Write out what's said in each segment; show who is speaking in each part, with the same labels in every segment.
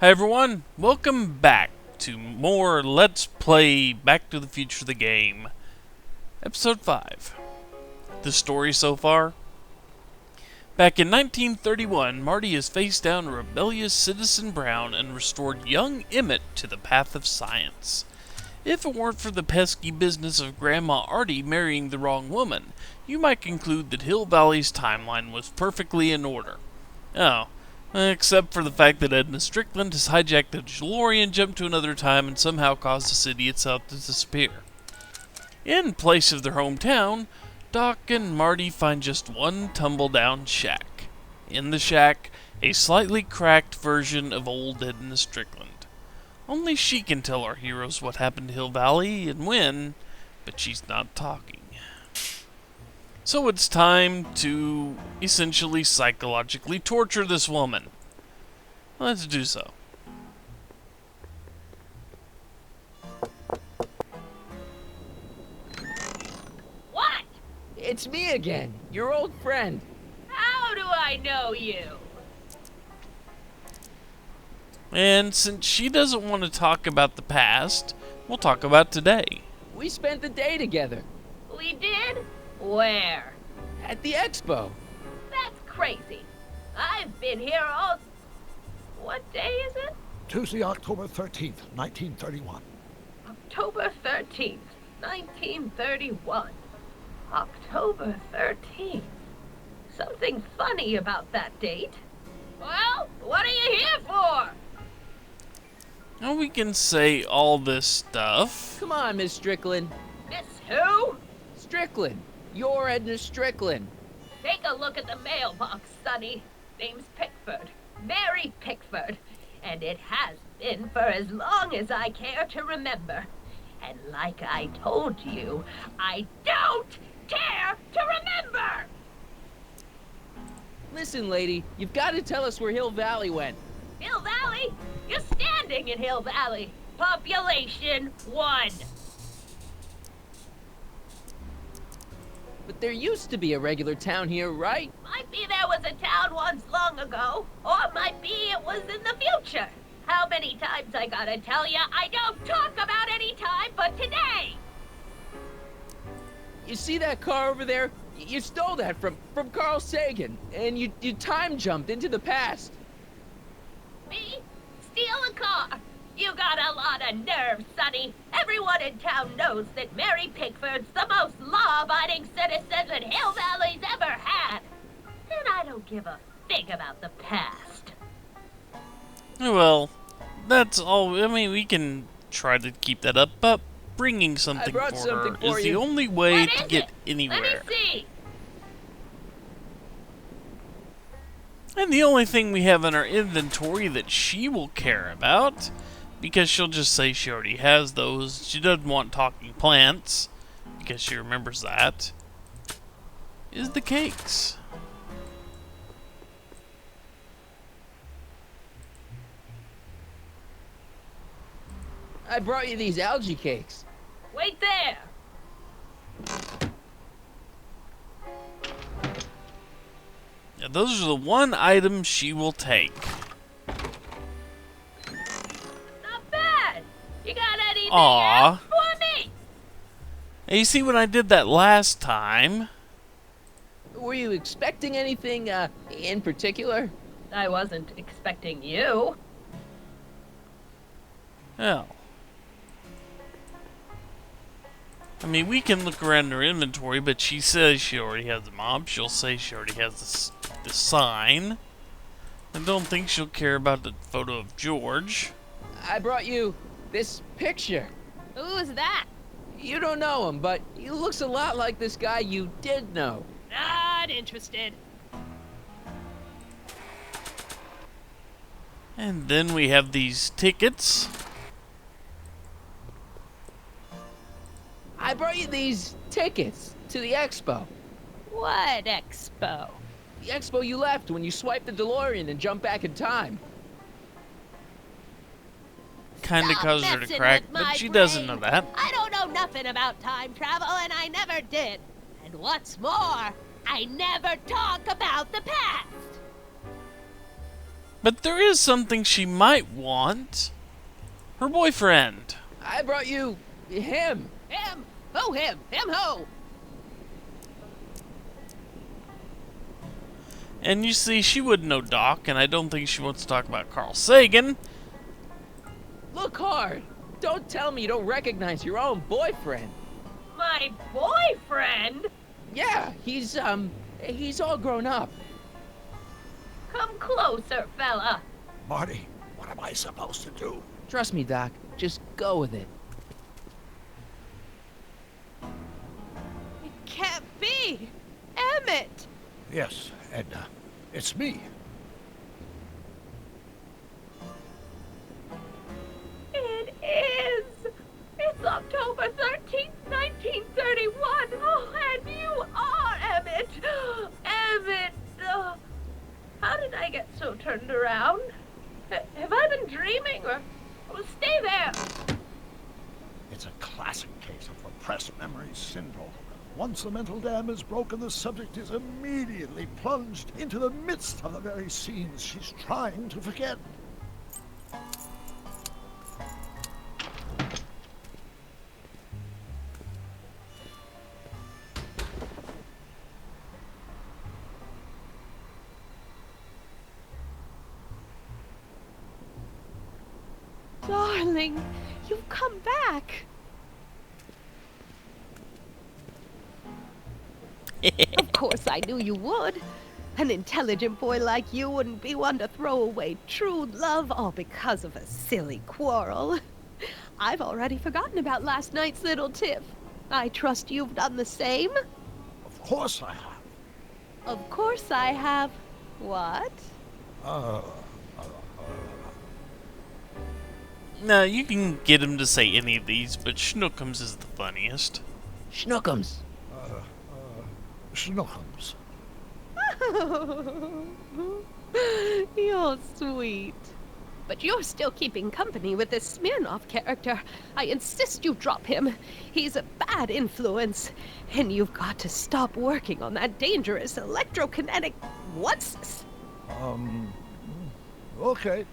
Speaker 1: Hi everyone, welcome back to more Let's Play Back to the Future the game. Episode 5. The story so far? Back in 1931, Marty has faced down rebellious Citizen Brown and restored young Emmett to the path of science. If it weren't for the pesky business of Grandma Artie marrying the wrong woman, you might conclude that Hill Valley's timeline was perfectly in order. Oh, except for the fact that Edna Strickland has hijacked a DeLorean, jumped to another time, and somehow caused the city itself to disappear. In place of their hometown, Doc and Marty find just one tumble-down shack. In the shack, a slightly cracked version of old Edna Strickland. Only she can tell our heroes what happened to Hill Valley and when, but she's not talking. So it's time to essentially psychologically torture this woman. Let's do so.
Speaker 2: What?
Speaker 3: It's me again, your old friend.
Speaker 2: How do I know you?
Speaker 1: And since she doesn't want to talk about the past, we'll talk about today.
Speaker 3: We spent the day together
Speaker 2: We did? Where?
Speaker 3: at the expo.
Speaker 2: That's crazy. I've been here all... What day is it?
Speaker 4: Tuesday, October 13th, 1931.
Speaker 2: October 13th, 1931. October 13th. Something funny about that date. Well, what are you here for?
Speaker 1: Now we can say all this stuff.
Speaker 3: Come on, Miss Strickland.
Speaker 2: Miss who?
Speaker 3: Strickland. You're Edna Strickland.
Speaker 2: Take a look at the mailbox, Sonny. Name's Pickford. Mary Pickford. And it has been for as long as I care to remember. And like I told you, I don't care to remember!
Speaker 3: Listen, lady, you've got to tell us where Hill Valley went.
Speaker 2: Hill Valley? You're standing in Hill Valley. Population 1.
Speaker 3: But there used to be a regular town here, right?
Speaker 2: Might be there was a town once long ago, or might be it was in the future. How many times I gotta tell ya I don't talk about any time but today?
Speaker 3: You see that car over there? You stole that from Carl Sagan, and you time jumped into the past.
Speaker 2: Me? Steal a car? You got a lot of nerve, Sonny. Everyone in town knows that Mary Pickford's the most law-abiding citizen that Hill Valley's ever had. And I don't give a fig about the past.
Speaker 1: Well, that's all. I mean, we can try to keep that up, but bringing something
Speaker 3: brought
Speaker 1: for
Speaker 3: something
Speaker 1: her
Speaker 3: for
Speaker 1: is the
Speaker 3: you.
Speaker 1: only way
Speaker 2: What
Speaker 1: to
Speaker 2: is
Speaker 1: get
Speaker 2: it?
Speaker 1: anywhere.
Speaker 2: Let me see.
Speaker 1: And the only thing we have in our inventory that she will care about, because she'll just say she already has those, she doesn't want talking plants, because she remembers that, is the cakes.
Speaker 3: I brought you these algae cakes.
Speaker 2: Wait there.
Speaker 1: Yeah, those are the one item she will take.
Speaker 2: Not bad. You got anything
Speaker 1: Aw.
Speaker 2: else for me?
Speaker 1: And you see, when I did that last time,
Speaker 3: Were you expecting anything, in particular?
Speaker 2: I wasn't expecting you.
Speaker 1: well, I mean, we can look around her inventory, but she says she already has the mob. She'll say she already has the sign. I don't think she'll care about the photo of George.
Speaker 3: I brought you this picture.
Speaker 2: Who's that?
Speaker 3: You don't know him, but he looks a lot like this guy you did know.
Speaker 2: Not interested.
Speaker 1: And then we have these tickets.
Speaker 3: I brought you these tickets to the expo.
Speaker 2: What expo?
Speaker 3: The expo you left when you swiped the DeLorean and jumped back in time.
Speaker 1: Kinda
Speaker 2: Stop
Speaker 1: caused her to
Speaker 2: messing
Speaker 1: crack,
Speaker 2: with
Speaker 1: but
Speaker 2: my
Speaker 1: she doesn't know
Speaker 2: brain.
Speaker 1: that.
Speaker 2: I don't know nothing about time travel, and I never did. And what's more, I never talk about the past.
Speaker 1: But there is something she might want. Her boyfriend.
Speaker 3: I brought you him.
Speaker 2: Him! Who him? Him who?
Speaker 1: And you see, she wouldn't know Doc, and I don't think she wants to talk about Carl Sagan.
Speaker 3: Look hard. Don't tell me you don't recognize your own boyfriend.
Speaker 2: My boyfriend?
Speaker 3: Yeah, he's all grown up.
Speaker 2: Come closer, fella.
Speaker 4: Marty, what am I supposed to do?
Speaker 3: Trust me, Doc. Just go with it.
Speaker 2: It can't be. Emmett!
Speaker 4: Yes, Edna. It's me.
Speaker 2: It is! It's October 13th, 1931! Oh, and you are Emmett! Emmett! How did I get so turned around? Have I been dreaming, or stay there?
Speaker 4: It's a classic case of repressed memory syndrome. Once the mental dam is broken, the subject is immediately plunged into the midst of the very scenes she's trying to forget.
Speaker 2: Darling, you've come back. Of course I knew you would. An intelligent boy like you wouldn't be one to throw away true love all because of a silly quarrel. I've already forgotten about last night's little tiff. I trust you've done the same?
Speaker 4: Of course I have.
Speaker 2: Of course I have. What?
Speaker 1: Now, you can get him to say any of these, but Schnookums is the funniest.
Speaker 3: Schnookums.
Speaker 4: Schnookums.
Speaker 2: You're sweet. But you're still keeping company with this Smirnoff character. I insist you drop him. He's a bad influence. And you've got to stop working on that dangerous electrokinetic... What's this?
Speaker 4: Okay.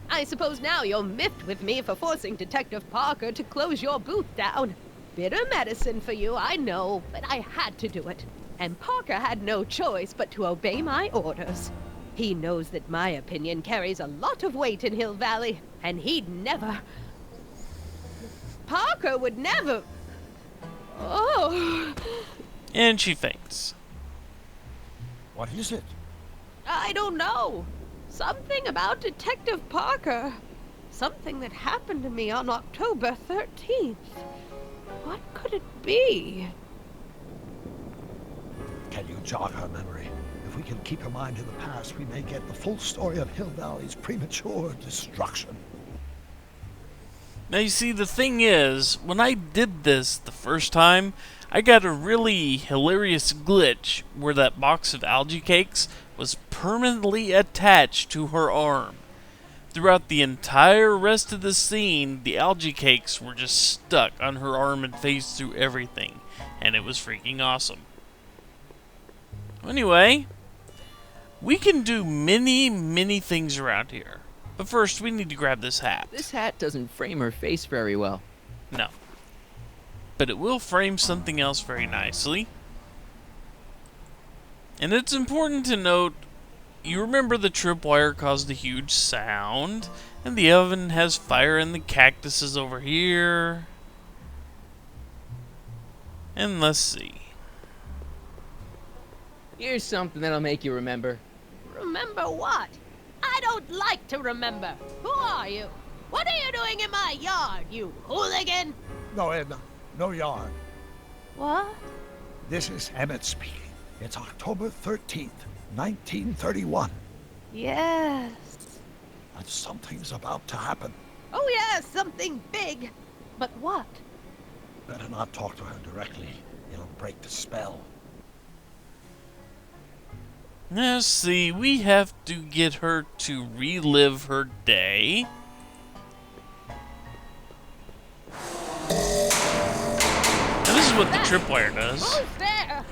Speaker 2: I suppose now you're miffed with me for forcing Detective Parker to close your booth down. Bitter medicine for you, I know, but I had to do it. And Parker had no choice but to obey my orders. He knows that my opinion carries a lot of weight in Hill Valley, and he'd never... Parker would never... Oh...
Speaker 1: And she faints.
Speaker 4: What is it?
Speaker 2: I don't know. Something about Detective Parker. Something that happened to me on October 13th. What could it be?
Speaker 4: Can you jog her memory? If we can keep her mind in the past, we may get the full story of Hill Valley's premature destruction.
Speaker 1: Now, you see, the thing is, when I did this the first time, I got a really hilarious glitch where that box of algae cakes was permanently attached to her arm. Throughout the entire rest of the scene, the algae cakes were just stuck on her arm and face through everything, and it was freaking awesome. Anyway, we can do many things around here. But first, we need to grab this hat.
Speaker 3: This hat doesn't frame her face very well.
Speaker 1: No. But it will frame something else very nicely. And it's important to note, you remember the tripwire caused a huge sound, and the oven has fire and the cactus is over here. And let's see.
Speaker 3: Here's something that'll make you remember.
Speaker 2: Remember what? I don't like to remember. Who are you? What are you doing in my yard, you hooligan?
Speaker 4: No, Edna. No yarn.
Speaker 2: What?
Speaker 4: This is Emmett speaking. It's October 13th, 1931.
Speaker 2: Yes.
Speaker 4: And something's about to happen.
Speaker 2: Oh yes, something big. But what?
Speaker 4: Better not talk to her directly. It'll break the spell.
Speaker 1: Now see, we have to get her to relive her day. Now this is what the tripwire does.
Speaker 2: Who's there?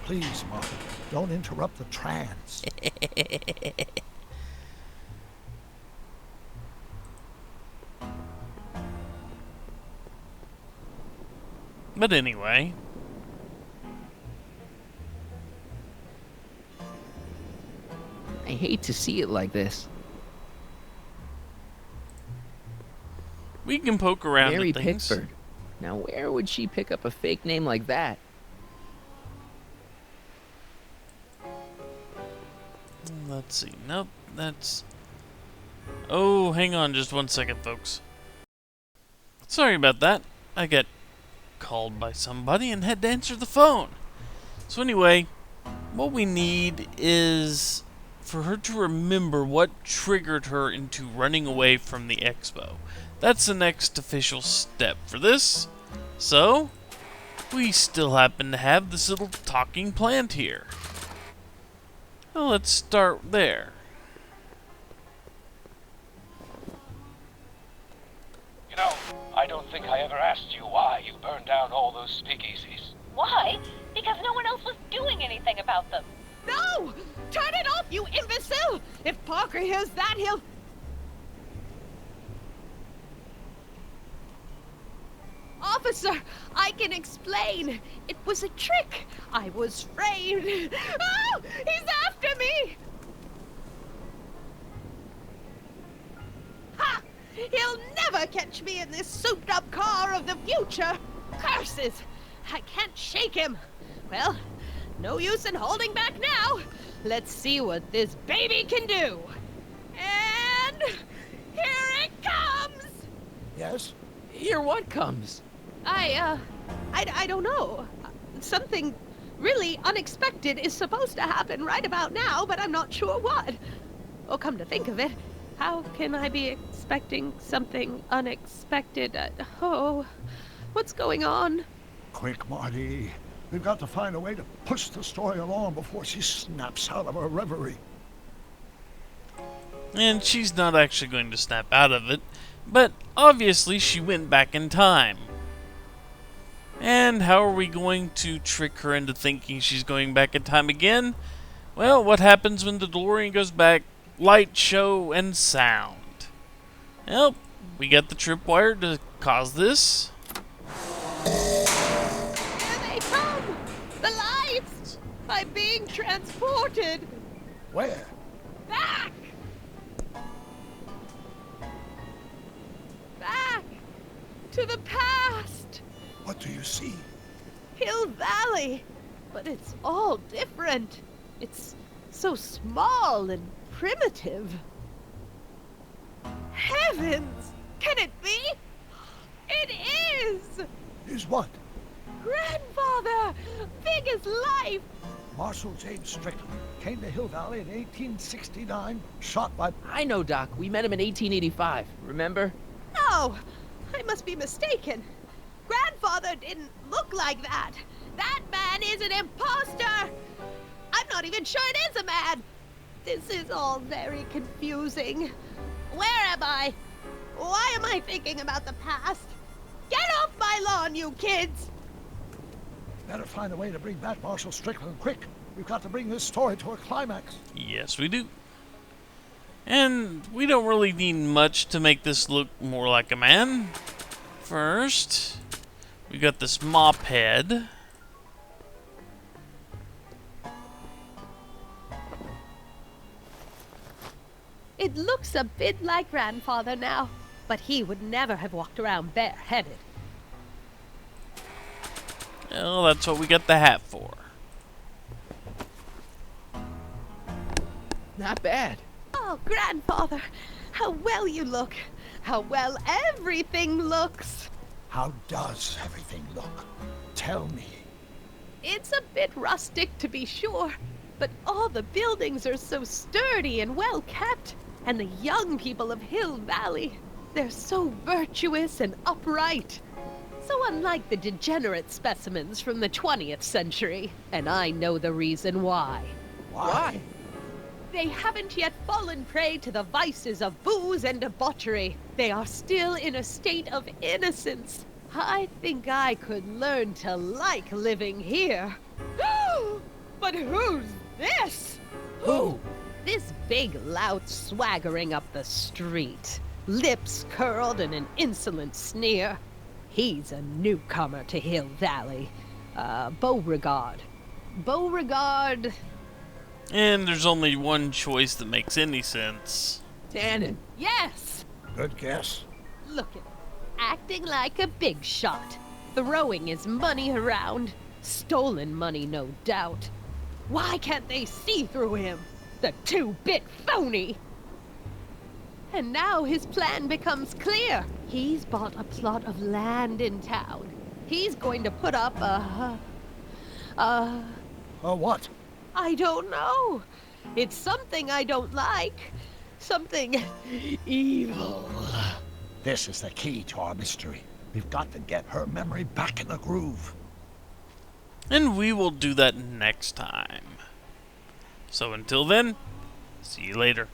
Speaker 4: Please, Marty, don't interrupt the trance.
Speaker 1: But anyway,
Speaker 3: I hate to see it like this.
Speaker 1: we can poke around
Speaker 3: Mary
Speaker 1: at things.
Speaker 3: Pickford. Now, where would she pick up a fake name like that?
Speaker 1: Let's see. Nope, that's... Oh, hang on just 1 second, folks. Sorry about that. I got called by somebody and had to answer the phone. So anyway, what we need is for her to remember what triggered her into running away from the expo. That's the next official step for this. So, we still happen to have this little talking plant here. Well, let's start there.
Speaker 5: You know, I don't think I ever asked you why you burned down all those speakeasies.
Speaker 2: Why? Because no one else was doing anything about them.
Speaker 6: No! Turn it off, you imbecile! If Parker hears that, he'll... Officer, I can explain. It was a trick. I was framed. Oh! He's after me! Ha! He'll never catch me in this souped-up car of the future. Curses! I can't shake him. Well, no use in holding back now. Let's see what this baby can do. And here it comes!
Speaker 4: Yes?
Speaker 3: Here what comes?
Speaker 6: I don't know. Something really unexpected is supposed to happen right about now, but I'm not sure what. Oh, come to think of it, how can I be expecting something unexpected? What's going on?
Speaker 4: Quick, Marty. We've got to find a way to push the story along before she snaps out of her reverie.
Speaker 1: And she's not actually going to snap out of it, but obviously she went back in time. And how are we going to trick her into thinking she's going back in time again? Well, what happens when the DeLorean goes back? Light, show, and sound. Well, we got the tripwire to cause this.
Speaker 6: Here they come! The lights! I'm being transported!
Speaker 4: Where?
Speaker 6: Back! Back! To the past!
Speaker 4: What do you see?
Speaker 6: Hill Valley! But it's all different. It's so small and primitive. Heavens! Can it be? It is!
Speaker 4: Is what?
Speaker 6: Grandfather! Big as life!
Speaker 4: Marshal James Strickland came to Hill Valley in 1869, shot by...
Speaker 3: I know, Doc. We met him in 1885. Remember?
Speaker 6: No! I must be mistaken. Grandfather didn't look like that. That man is an imposter! I'm not even sure it is a man! This is all very confusing. Where am I? Why am I thinking about the past? Get off my lawn, you kids!
Speaker 4: Better find a way to bring back Marshal Strickland quick. We've got to bring this story to a climax.
Speaker 1: Yes, we do. And we don't really need much to make this look more like a man. First, we got this mop head.
Speaker 6: It looks a bit like Grandfather now, but he would never have walked around bareheaded.
Speaker 1: Well, that's what we got the hat for.
Speaker 3: Not bad.
Speaker 6: Oh, Grandfather, how well you look. How well everything looks.
Speaker 4: How does everything look? Tell me.
Speaker 6: It's a bit rustic, to be sure, but all the buildings are so sturdy and well kept. And the young people of Hill Valley, they're so virtuous and upright. So unlike the degenerate specimens from the 20th century. And I know the reason why.
Speaker 4: Why?
Speaker 6: They haven't yet fallen prey to the vices of booze and debauchery. They are still in a state of innocence. I think I could learn to like living here. But who's this?
Speaker 4: Who?
Speaker 6: This big lout swaggering up the street, lips curled in an insolent sneer. He's a newcomer to Hill Valley. Beauregard. Beauregard.
Speaker 1: And there's only one choice that makes any sense.
Speaker 3: Tannen.
Speaker 6: Yes!
Speaker 4: Good guess.
Speaker 6: Look at him. Acting like a big shot. Throwing his money around. Stolen money, no doubt. Why can't they see through him? The two-bit phony! And now his plan becomes clear. He's bought a plot of land in town. He's going to put up
Speaker 4: What?
Speaker 6: I don't know. It's something I don't like. Something evil.
Speaker 4: This is the key to our mystery. We've got to get her memory back in the groove.
Speaker 1: And we will do that next time. So until then, see you later.